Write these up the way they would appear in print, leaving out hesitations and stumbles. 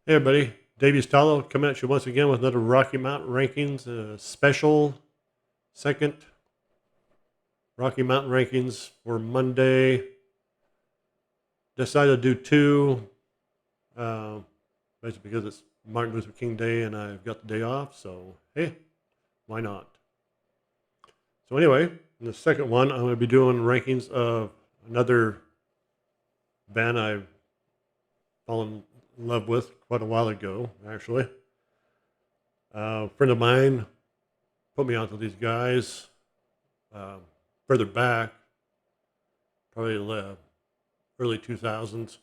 Hey everybody, Dave Ustalo coming at you once again with another Rocky Mountain Rankings special second Rocky Mountain Rankings for Monday. Decided to do two, uh, basically because it's Martin Luther King Day and I've got the day off, so hey, why not? So anyway, in the second one, I'm going to be doing rankings of another band I've fallen in love with quite a while ago, actually. A friend of mine put me onto these guys um, further back, probably the early 2000s.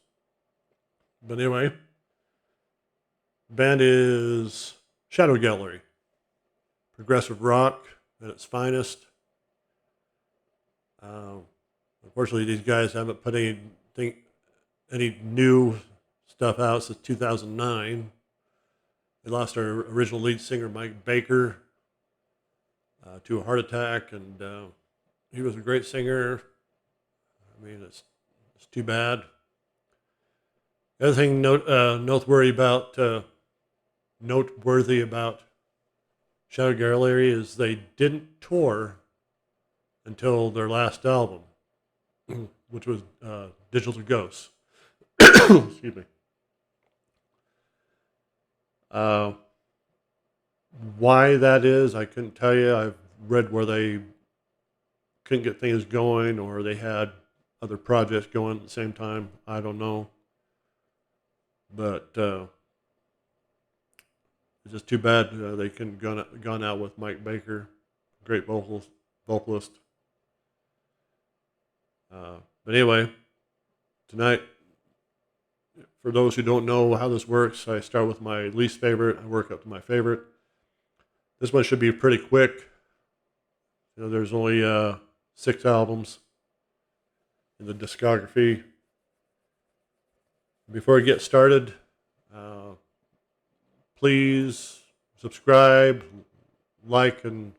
But anyway, band is Shadow Gallery, progressive rock at its finest. Uh, Unfortunately, these guys haven't put any new stuff out since 2009. They lost their original lead singer, Mike Baker, to a heart attack, and he was a great singer. I mean, it's too bad. The other thing noteworthy about Shadow Gallery is they didn't tour until their last album, which was Digital Ghosts. Excuse me. Uh, why that is, I couldn't tell you. I've read where they couldn't get things going or they had other projects going at the same time. I don't know. But it's just too bad they couldn't gone out with Mike Baker, great vocalist. But anyway, tonight, for those who don't know how this works, I start with my least favorite. I work up to my favorite. This one should be pretty quick. There's only 6 albums in the discography. Before I get started, please subscribe, like, and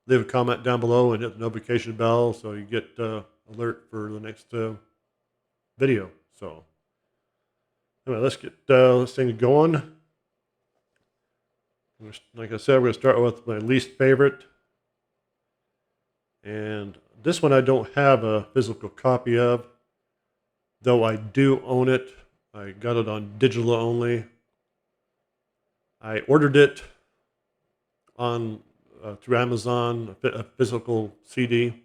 leave a comment down below and hit the notification bell so you get alert for the next video. So anyway, let's get this thing going. Like I said, we're going to start with my least favorite. And this one I don't have a physical copy of, though I do own it. I got it on digital only. I ordered it on through Amazon, a physical CD,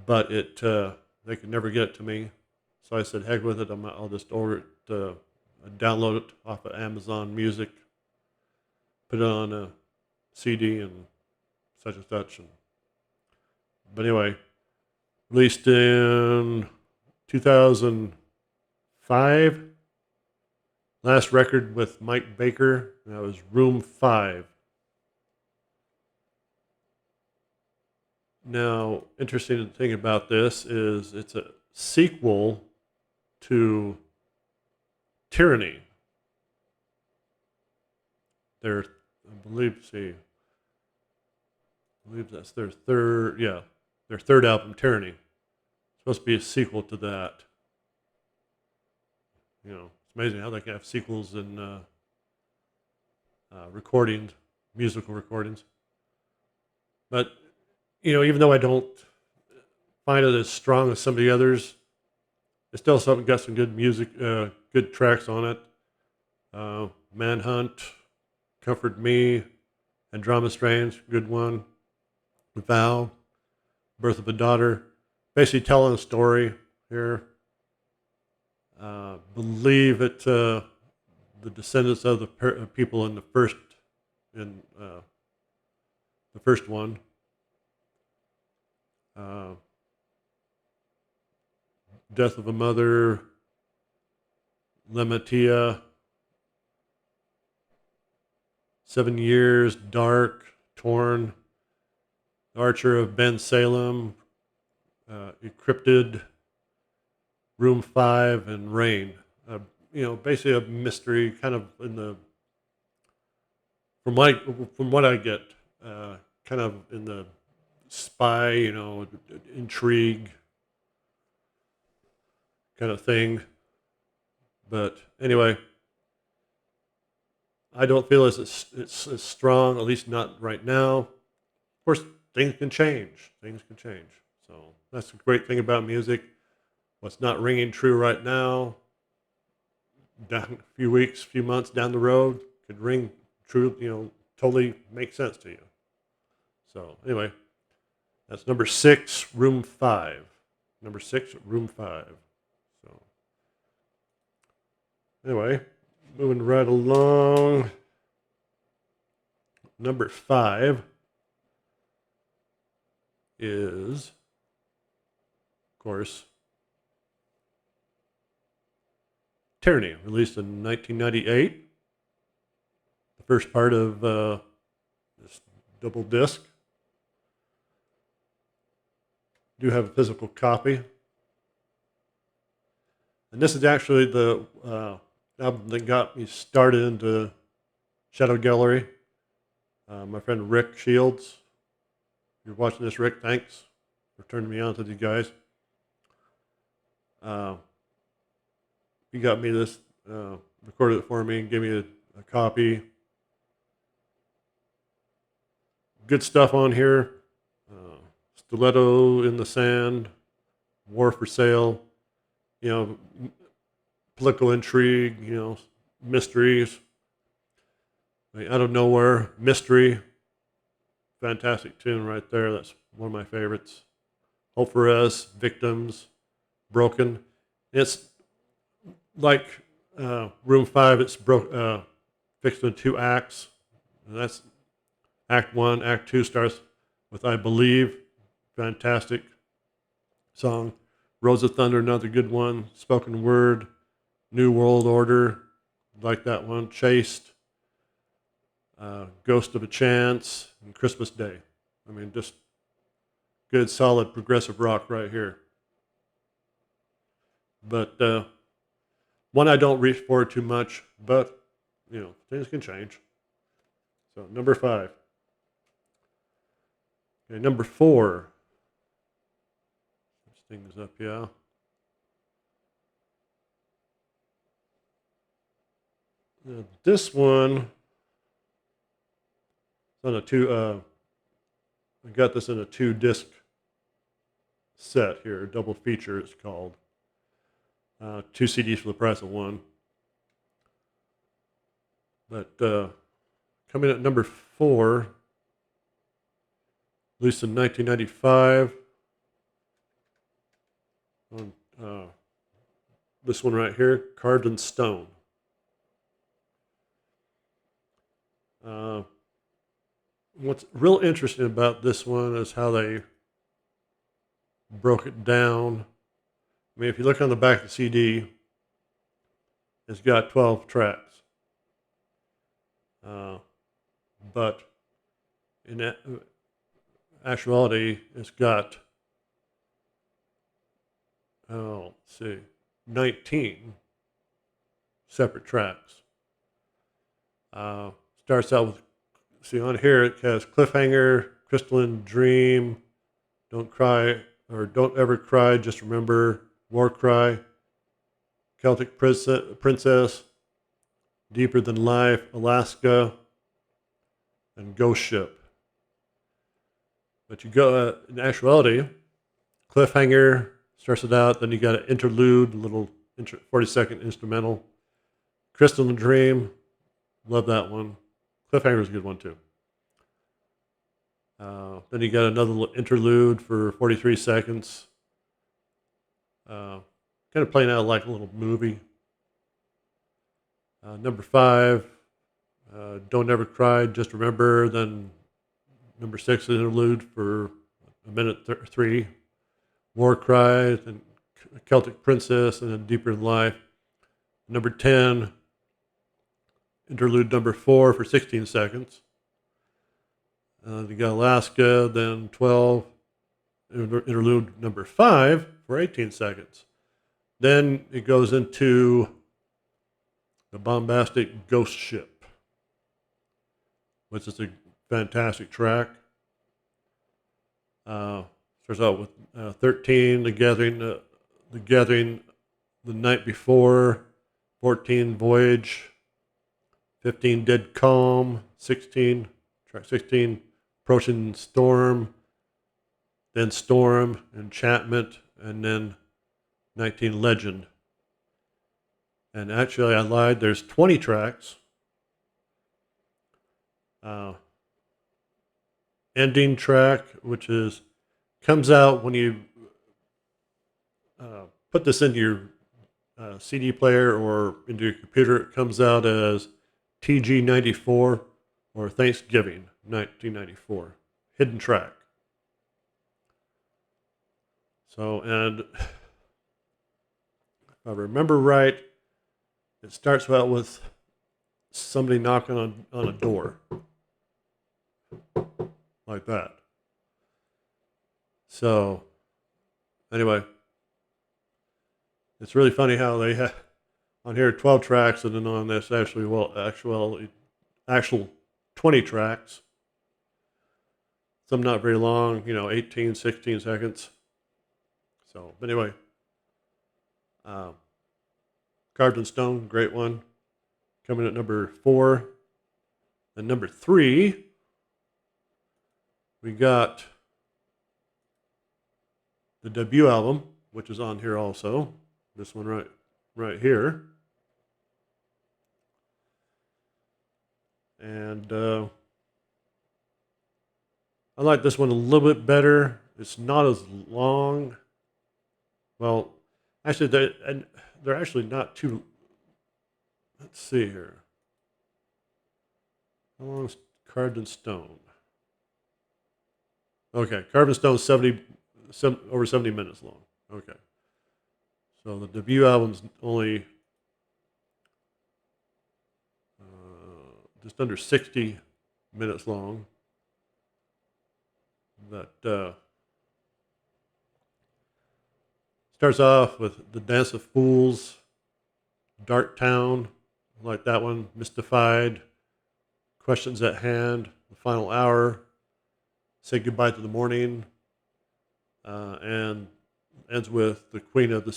but they could never get it to me. So I said, heck with it. I'll just order it, download it off of Amazon Music, put it on a CD and such and such. But anyway, released in 2005. Last record with Mike Baker, that was Room 5. Now, interesting thing about this is it's a sequel to Tyranny. I believe that's their third album, Tyranny. It's supposed to be a sequel to that. It's amazing how they can have sequels in recordings, musical recordings. But, even though I don't find it as strong as some of the others, it's still got some good music, good tracks on it. Manhunt, Comfort Me, Andromeda Strange, good one. Vow, Birth of a Daughter, basically telling a story here. Believe it's the descendants of the people in the first one. Death of a Mother, Lematia, 7 Years, Dark, Torn, Archer of Ben Salem, Encrypted, Room 5, and Rain. Basically a mystery, kind of from what I get, kind of in the spy, intrigue kind of thing. But anyway, I don't feel it's as strong, at least not right now. Of course, things can change. Things can change. So that's the great thing about music. What's not ringing true right now, down a few weeks, few months down the road, could ring true. Totally make sense to you. So anyway, that's number 6, room 5. Number 6, room 5. So anyway, moving right along. Number 5 is, of course, Tyranny, released in 1998. The first part of this double disc. Do have a physical copy. And this is actually the album that got me started into Shadow Gallery. My friend Rick Shields. If you're watching this, Rick, thanks for turning me on to these guys. He got me this, recorded it for me, and gave me a copy. Good stuff on here. Stiletto in the Sand, War for Sale, political intrigue, mysteries. Out of Nowhere, Mystery. Fantastic tune right there. That's one of my favorites. Hope for Us, Victims, Broken. It's like Room 5, it's fixed in 2 acts. And that's Act 1. Act 2 starts with I Believe. Fantastic song. Rose of Thunder, another good one. Spoken Word, New World Order, like that one. Chaste, Ghost of a Chance, and Christmas Day. I mean, just good, solid, progressive rock right here. But one I don't reach for too much, but, things can change. So, number 5. Okay, number 4. This thing's up, yeah. This one on a 2. I got this in a 2-disc set here, a double feature. It's called 2 CDs for the price of 1. But coming at number 4, released in 1995. On this one right here, Carved in Stone. What's real interesting about this one is how they broke it down. I mean, if you look on the back of the CD, it's got 12 tracks. But in actuality, it's got, let's see, 19 separate tracks. Starts out with, see on here, it has Cliffhanger, Crystalline Dream, Don't Cry, or Don't Ever Cry, Just Remember, War Cry, Celtic Princess, Deeper Than Life, Alaska, and Ghost Ship. But you go, in actuality, Cliffhanger starts it out, then you got an interlude, a little 40-second instrumental. Crystalline Dream, love that one. Cliffhanger is a good one too. Then you got another little interlude for 43 seconds. Kind of playing out like a little movie. Number 5, Don't Ever Cry, Just Remember. Then number 6, interlude for a minute 3. War Cry, then Celtic Princess, and then Deeper in Life. Number 10, interlude number 4 for 16 seconds. You got Alaska, then 12, interlude number 5 for 18 seconds. Then it goes into the bombastic Ghost Ship, which is a fantastic track. Starts out with 13, the gathering the night before, 14 Voyage, 15 Dead Calm, 16, track 16, Approaching Storm, then Storm, Enchantment, and then 19 Legend. And actually, I lied, there's 20 tracks. Ending track, which comes out when you put this into your CD player or into your computer. It comes out as TG94 or Thanksgiving 1994 hidden track. So, and if I remember right, it starts out with somebody knocking on a door like that. So anyway, it's really funny how they have on here 12 tracks, and then on this actual 20 tracks. Some not very long, 18, 16 seconds. So, but anyway, Carved in Stone, great one. Coming at number 4. And number 3, we got the debut album, which is on here also. This one right here. And I like this one a little bit better. It's not as long. Well, actually, they're actually not too. Let's see here. How long is Carved in Stone? Okay, Carved in Stone is over 70 minutes long. Okay. So the debut album's only just under 60 minutes long. That starts off with The Dance of Fools, Dark Town, like that one, Mystified, Questions at Hand, The Final Hour, Say Goodbye to the Morning, and ends with the Queen of the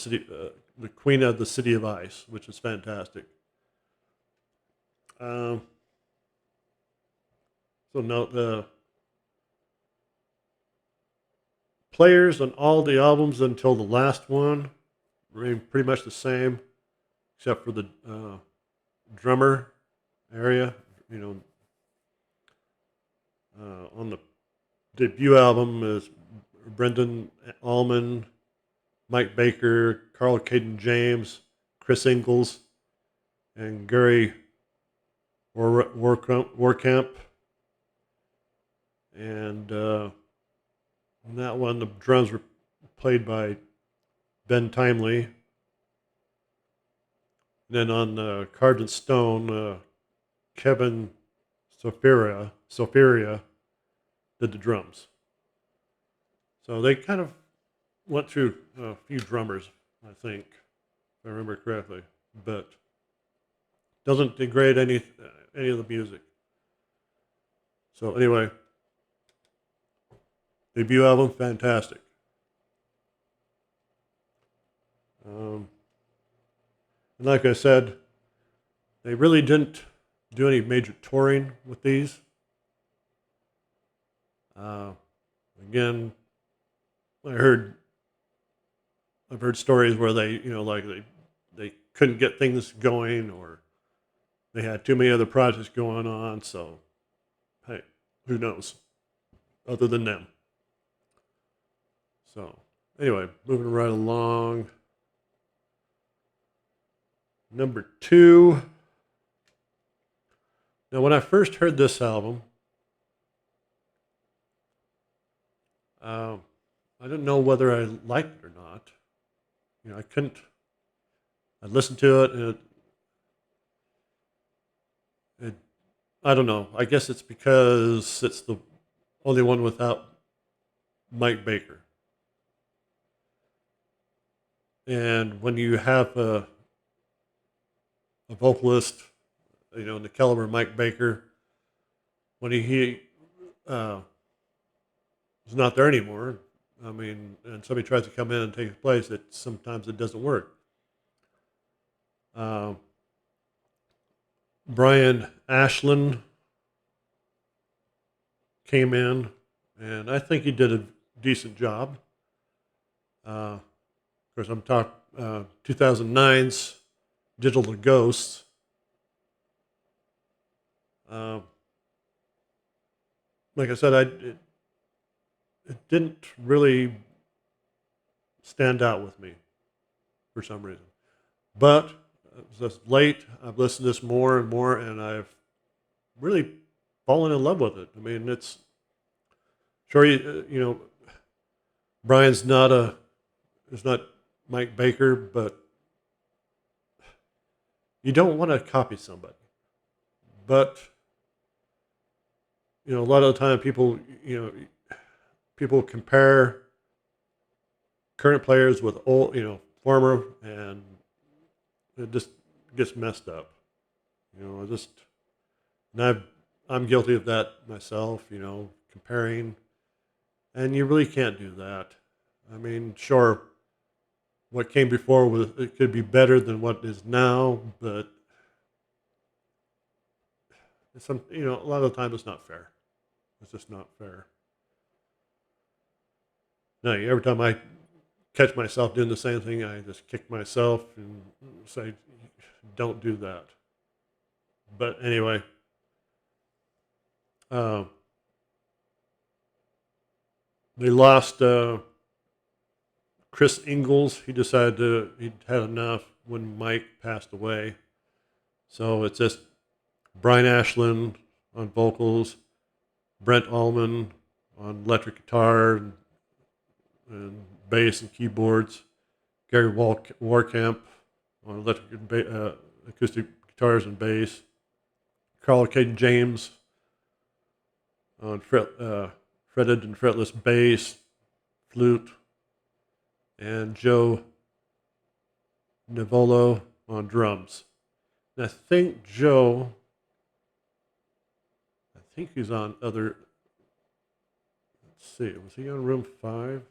City of Ice, which is fantastic. So note the players on all the albums until the last one remain pretty much the same, except for the drummer area. On the debut album is Brendan Allman, Mike Baker, Carl Caden James, Chris Ingalls, and Gary Warkamp. And on that one, the drums were played by Ben Timely. Then on Carved in Stone, Kevin Soferia did the drums. So they kind of went through a few drummers, I think, if I remember correctly, but doesn't degrade any of the music. So anyway, debut album, fantastic. And like I said, they really didn't do any major touring with these. Again, I've heard stories where they couldn't get things going, or they had too many other projects going on. So, hey, who knows? Other than them. So, anyway, moving right along. Number 2. Now, when I first heard this album, I didn't know whether I liked it or not. I couldn't. I listened to it, and I don't know. I guess it's because it's the only one without Mike Baker. And when you have a vocalist, in the caliber of Mike Baker, when he is not there anymore, I mean, and somebody tries to come in and take his place, sometimes it doesn't work. Brian Ashland came in, and I think he did a decent job. Of course, I'm talking 2009's Digital Ghosts. Uh, like I said, it didn't really stand out with me for some reason. But as late, I've listened to this more and more, and I've really fallen in love with it. I mean, it's sure you know Brian's not a is not Mike Baker, but you don't want to copy somebody. But a lot of the time people compare current players with old, former, and it just gets messed up. I just and I'm guilty of that myself. Comparing, and you really can't do that. I mean, sure, what came before it could be better than what is now, but a lot of the time it's not fair. It's just not fair. No, every time I catch myself doing the same thing, I just kick myself and say, "Don't do that." But anyway, uh, they lost Chris Ingalls. He decided he'd had enough when Mike passed away. So it's just Brian Ashland on vocals, Brent Allman on electric guitar and bass and keyboards, Gary Warkamp on electric and acoustic guitars and bass, Carl K. James on fretted and fretless bass, flute, and Joe Navolo on drums. And I think he's on other. Let's see, was he on Room 5?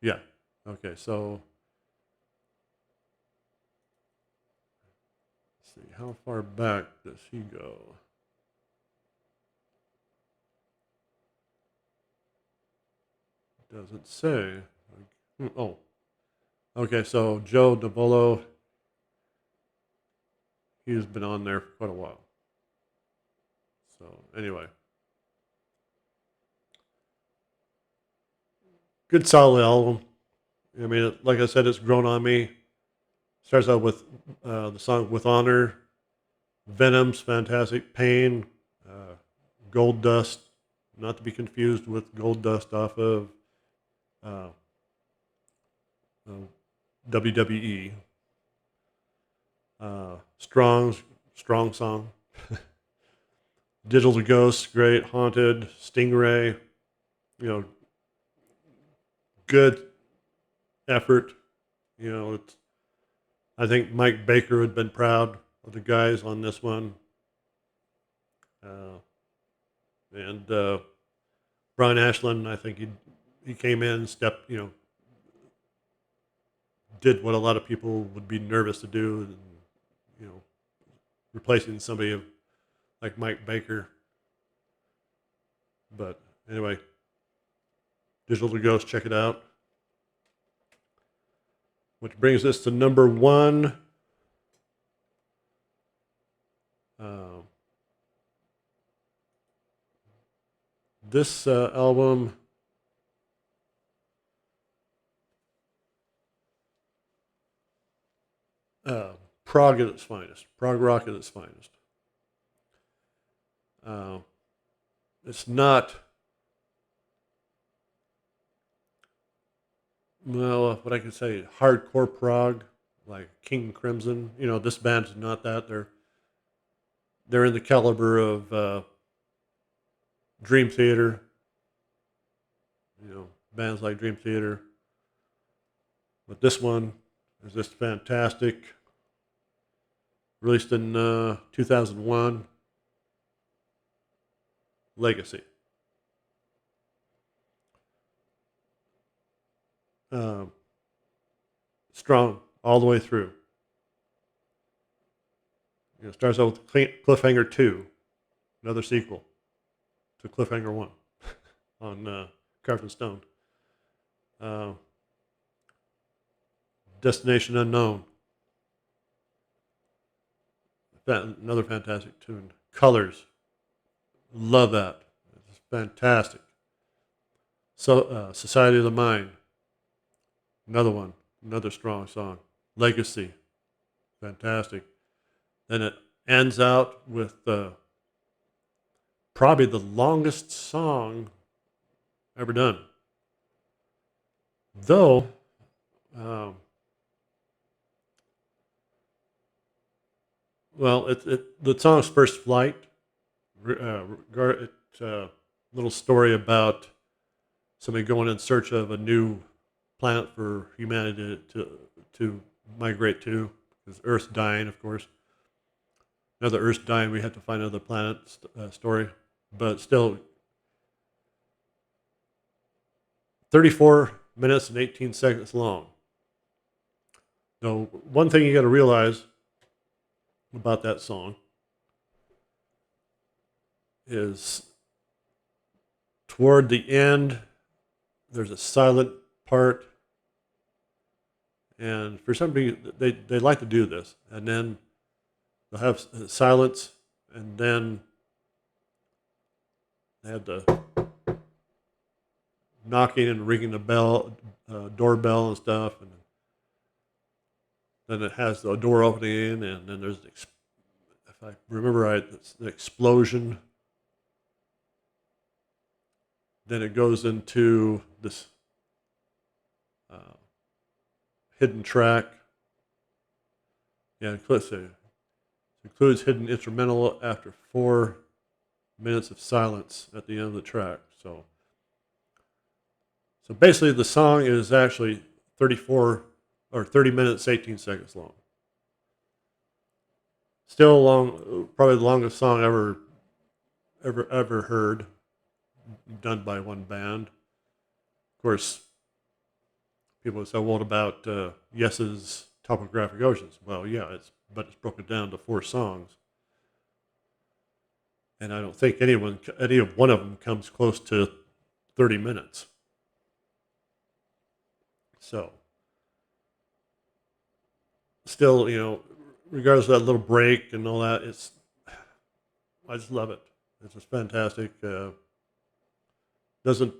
Yeah. Okay, so let's see, how far back does he go? Doesn't say. Oh, okay, so Joe Navolo, he's been on there for quite a while. So anyway, good solid album. I mean, like I said, it's grown on me. Starts out with the song "With Honor," Venom's fantastic, Pain, uh, Gold Dust, not to be confused with Gold Dust off of uh, uh, WWE. Strong song. Digital Ghosts, great. Haunted, Stingray, you know, good effort. It's. I think Mike Baker would have been proud of the guys on this one, and Brian Ashland. I think he came in, stepped, did what a lot of people would be nervous to do, and, you know, replacing somebody like Mike Baker. But anyway, Digital Ghost, check it out. Which brings us to number one. Uh, this album, Prog at its finest, Prog Rock at its finest. Uh, it's not, well, what I can say, hardcore prog like King Crimson. This band's not that. They're in the caliber of Dream Theater. Bands like Dream Theater. But this one is just fantastic. Released in 2001. Legacy. Um, Strong all the way through. It starts out with Cliffhanger 2, another sequel to Cliffhanger 1 on Carved in Stone. Uh, Destination Unknown, another fantastic tune. Colors, love that. It's fantastic. So, Society of the Mind, another one, another strong song. Legacy, fantastic. Then it ends out with probably the longest song ever done. Though, um, well, the song's First Flight. It's a little story about somebody going in search of a new planet for humanity to migrate to, because Earth's dying, of course. Now that Earth's dying, we have to find another planet story. But still, 34 minutes and 18 seconds long. Now, one thing you got to realize about that song is toward the end, there's a silent part. And for some reason, they like to do this. And then they'll have silence, and then they have the knocking and ringing the bell, doorbell and stuff. And then it has the door opening, and then there's, if I remember right, it's an explosion. Then it goes into this hidden track. Yeah, let's see. It includes hidden instrumental after 4 minutes of silence at the end of the track. So basically, the song is actually 34 or 30 minutes, 18 seconds long. Still long, probably the longest song ever heard, done by one band. Of course, people would say, "What about Yes's Topographic Oceans?" Well, yeah, but it's broken down to 4 songs, and I don't think any of one of them comes close to 30 minutes. So, still, regardless of that little break and all that, I just love it. It's just fantastic. Doesn't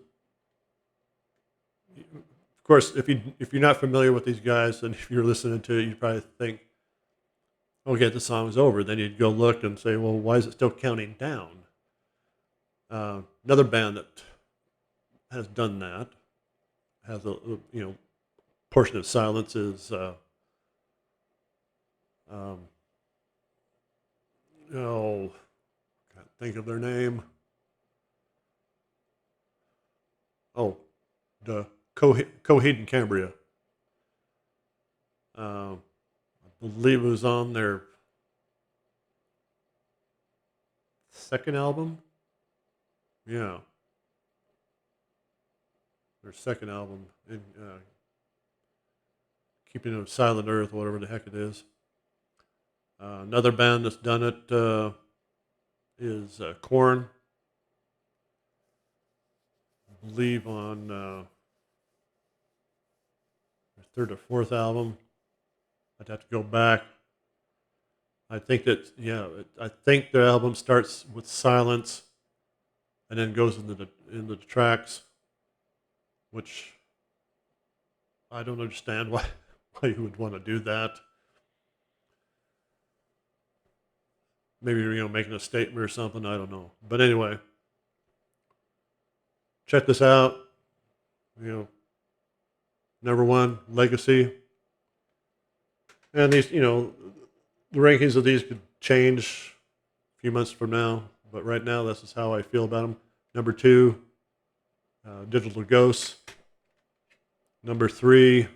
Of course, if you're not familiar with these guys, and if you're listening to it, you probably think, "Okay, the song's over." Then you'd go look and say, "Well, why is it still counting down?" Another band that has done that has a portion of silence is um, oh, can't think of their name. Oh, the Coheed and Cambria. I believe it was on their second album. Yeah, their second album, in Keeping of Silent Earth, whatever the heck it is. Another band that's done it is Korn. I believe on their third or fourth album. I'd have to go back. I think I think the album starts with silence, and then goes into the tracks, which I don't understand why you would want to do that. Maybe making a statement or something. I don't know. But anyway, check this out. Number one, Legacy, and these the rankings of these could change a few months from now, but right now this is how I feel about them. Number 2, Digital Ghosts. Number 3,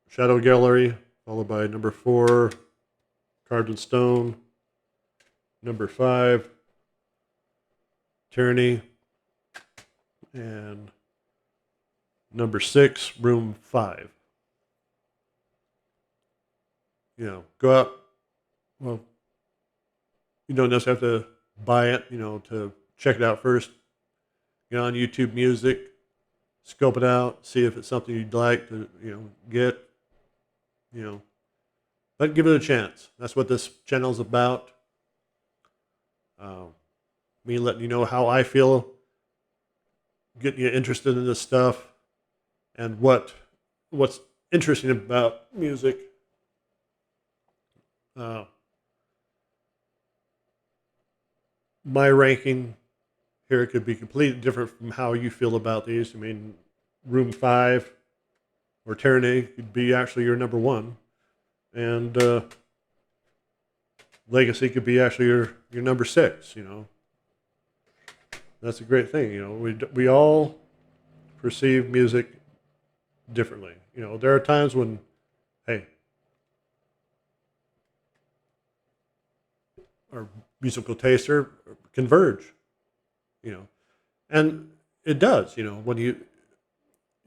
Shadow Gallery, followed by number 4, Carved in Stone. Number 5, Tyranny. And number 6, Room 5. go out. Well, you don't necessarily have to buy it, to check it out first. Get on YouTube Music, scope it out, see if it's something you'd like to, get, you know, but give it a chance. That's what this channel is about. Uh, Me letting you know how I feel, getting you interested in this stuff, and what's interesting about music. Uh, my ranking here could be completely different from how you feel about these. I mean, Room 5 or Tyranny could be actually your number one, and Legacy could be actually your number 6. That's a great thing. We all perceive music differently. There are times when, hey, our musical tastes converge. And it does. When you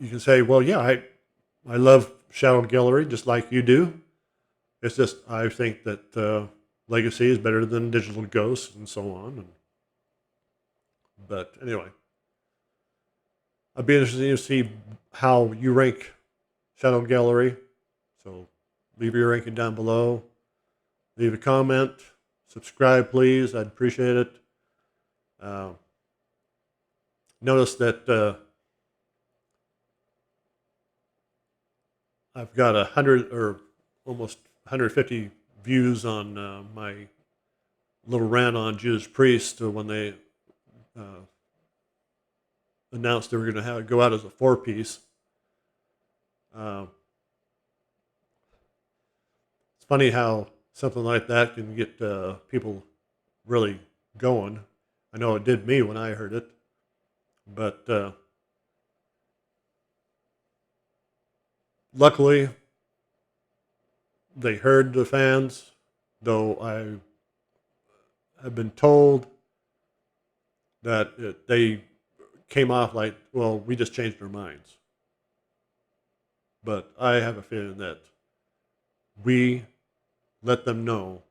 can say, well, yeah, I love Shadow Gallery just like you do. It's just I think that Legacy is better than Digital Ghosts and so on. But anyway, I'd be interested to see how you rank Shadow Gallery. So leave your ranking down below. Leave a comment. Subscribe, please. I'd appreciate it. Notice that I've got 100 or almost 150 views on my little rant on Judas Priest when they announced they were going to go out as a 4-piece. It's funny how something like that can get people really going. I know it did me when I heard it, but luckily they heard the fans, though I have been told that they came off like, well, we just changed our minds. But I have a feeling that we let them know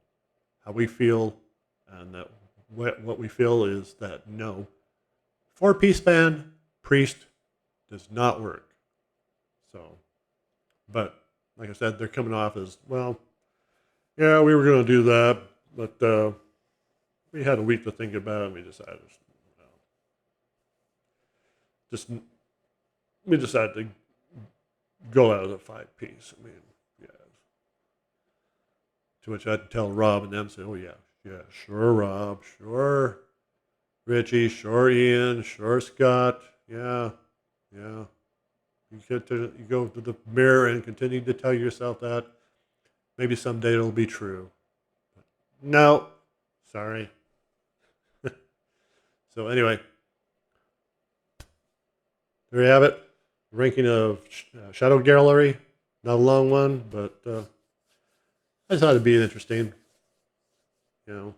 how we feel, and that what we feel is that no, 4-piece band, Priest does not work. So, but like I said, they're coming off as, well, yeah, we were going to do that, but we had a week to think about it, and we decided, we decided to go out as a 5-piece. I mean, yeah. To which I had to tell Rob and them, say, oh yeah, sure, Rob, sure, Richie, sure, Ian, sure, Scott, yeah. You go to the mirror and continue to tell yourself that. Maybe someday it'll be true. No, sorry. So anyway, there you have it. Ranking of Shadow Gallery. Not a long one, but I just thought it'd be interesting. And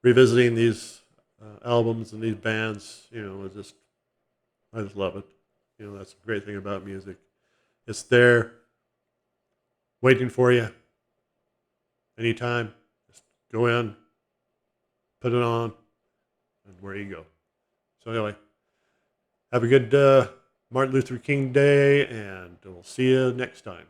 revisiting these albums and these bands, I just love it. That's a great thing about music. It's there, waiting for you. Anytime, just go in, put it on, and where you go. So anyway, have a good Martin Luther King Day, and we'll see you next time.